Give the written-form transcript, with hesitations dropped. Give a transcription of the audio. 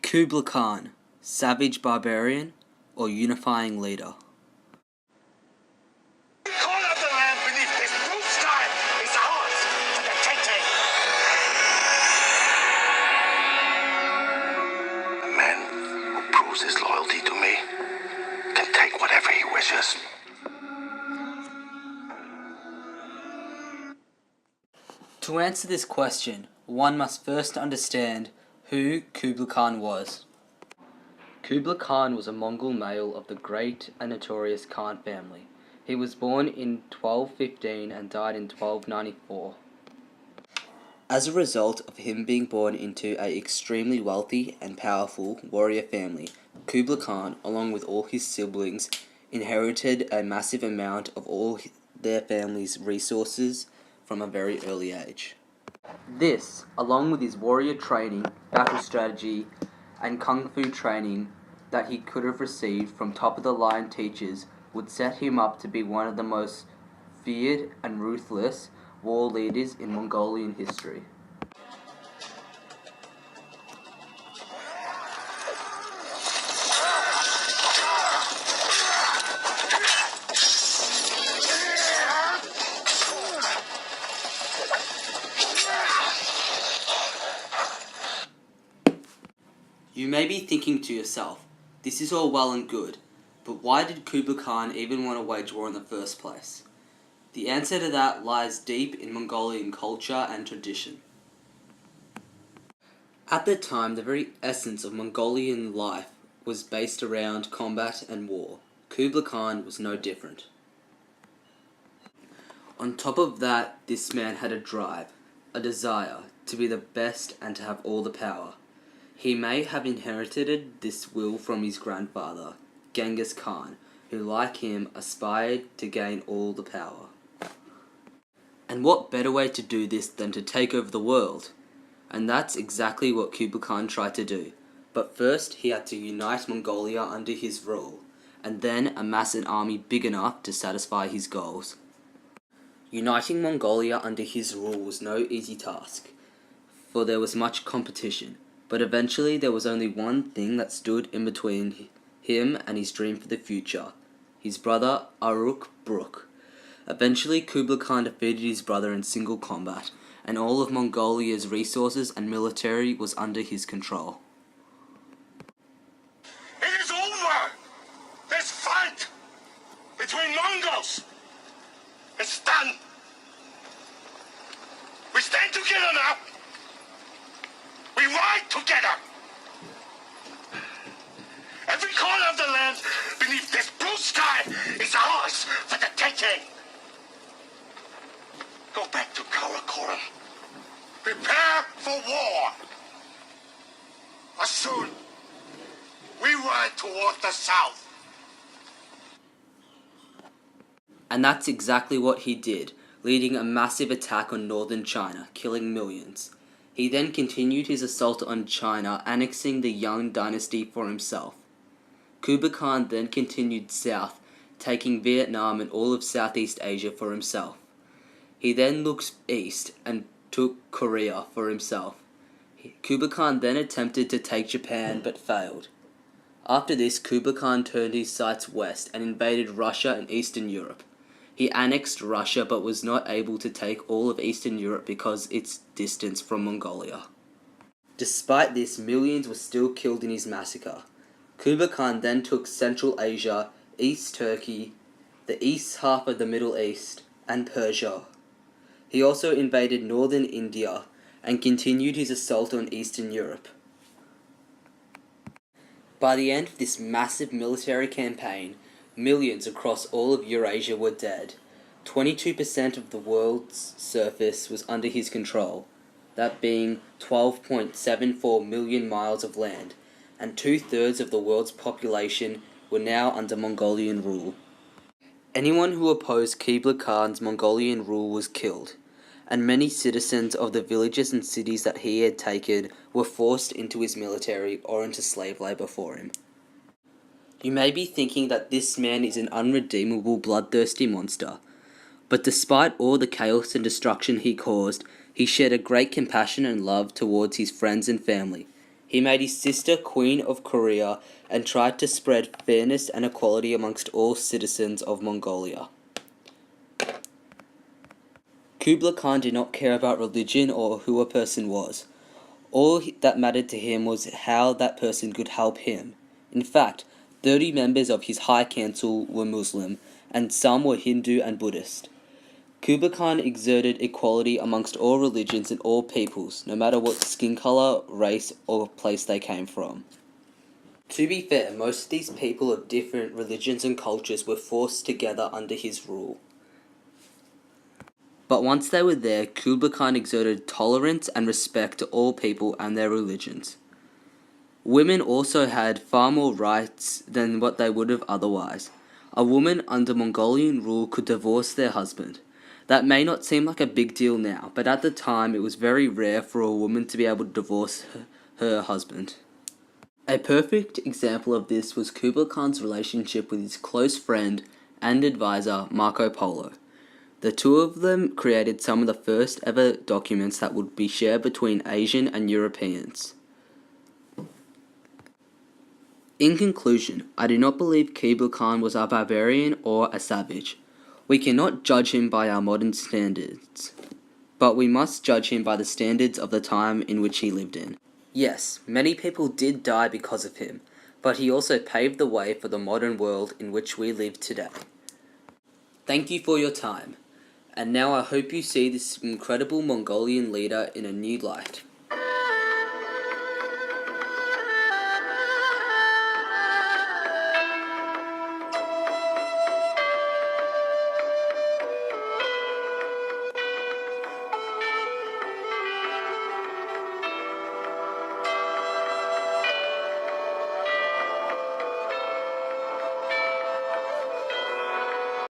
Kublai Khan, savage barbarian or unifying leader? The call of the land beneath this blue sky is ours for the taking. A man who proves his loyalty to me can take whatever he wishes. To answer this question, one must first understand who Kublai Khan was. Kublai Khan was a Mongol male of the great and notorious Khan family. He was born in 1215 and died in 1294. As a result of him being born into an extremely wealthy and powerful warrior family, Kublai Khan, along with all his siblings, inherited a massive amount of all their family's resources from a very early age. This, along with his warrior training, battle strategy, and kung fu training that he could have received from top-of-the-line teachers, would set him up to be one of the most feared and ruthless war leaders in Mongolian history. You may be thinking to yourself, this is all well and good, but why did Kublai Khan even want to wage war in the first place? The answer to that lies deep in Mongolian culture and tradition. At the time, the very essence of Mongolian life was based around combat and war. Kublai Khan was no different. On top of that, this man had a drive, a desire to be the best and to have all the power. He may have inherited this will from his grandfather, Genghis Khan, who, like him, aspired to gain all the power. And what better way to do this than to take over the world? And that's exactly what Kublai Khan tried to do. But first, he had to unite Mongolia under his rule, and then amass an army big enough to satisfy his goals. Uniting Mongolia under his rule was no easy task, for there was much competition. But eventually there was only one thing that stood in between him and his dream for the future: his brother Uruk Bruk. Eventually Kublai Khan defeated his brother in single combat, and all of Mongolia's resources and military was under his control. It is over! This fight between Mongols is done! We stand together now! We ride together! Every corner of the land beneath this blue sky is ours for the taking! Go back to Karakoram. Prepare for war! As soon we ride toward the south. And that's exactly what he did, leading a massive attack on northern China, killing millions. He then continued his assault on China, annexing the Yuan dynasty for himself. Kublai Khan then continued south, taking Vietnam and all of Southeast Asia for himself. He then looked east and took Korea for himself. Kublai Khan then attempted to take Japan but failed. After this, Kublai Khan turned his sights west and invaded Russia and Eastern Europe. He annexed Russia but was not able to take all of Eastern Europe because its distance from Mongolia. Despite this, millions were still killed in his massacre. Kublai Khan then took Central Asia, East Turkey, the east half of the Middle East, and Persia. He also invaded northern India and continued his assault on Eastern Europe. By the end of this massive military campaign, millions across all of Eurasia were dead. 22% of the world's surface was under his control, that being 12.74 million miles of land, and 2/3 of the world's population were now under Mongolian rule. Anyone who opposed Kublai Khan's Mongolian rule was killed, and many citizens of the villages and cities that he had taken were forced into his military or into slave labor for him. You may be thinking that this man is an unredeemable, bloodthirsty monster, but despite all the chaos and destruction he caused, he shared a great compassion and love towards his friends and family. He made his sister Queen of Korea and tried to spread fairness and equality amongst all citizens of Mongolia. Kublai Khan did not care about religion or who a person was. All that mattered to him was how that person could help him. In fact, 30 members of his High Council were Muslim, and some were Hindu and Buddhist. Kublai Khan exerted equality amongst all religions and all peoples, no matter what skin color, race, or place they came from. To be fair, most of these people of different religions and cultures were forced together under his rule. But once they were there, Kublai Khan exerted tolerance and respect to all people and their religions. Women also had far more rights than what they would have otherwise. A woman under Mongolian rule could divorce their husband. That may not seem like a big deal now, but at the time it was very rare for a woman to be able to divorce her husband. A perfect example of this was Kublai Khan's relationship with his close friend and advisor Marco Polo. The two of them created some of the first ever documents that would be shared between Asian and Europeans. In conclusion, I do not believe Kublai Khan was a barbarian or a savage. We cannot judge him by our modern standards, but we must judge him by the standards of the time in which he lived in. Yes, many people did die because of him, but he also paved the way for the modern world in which we live today. Thank you for your time, and now I hope you see this incredible Mongolian leader in a new light.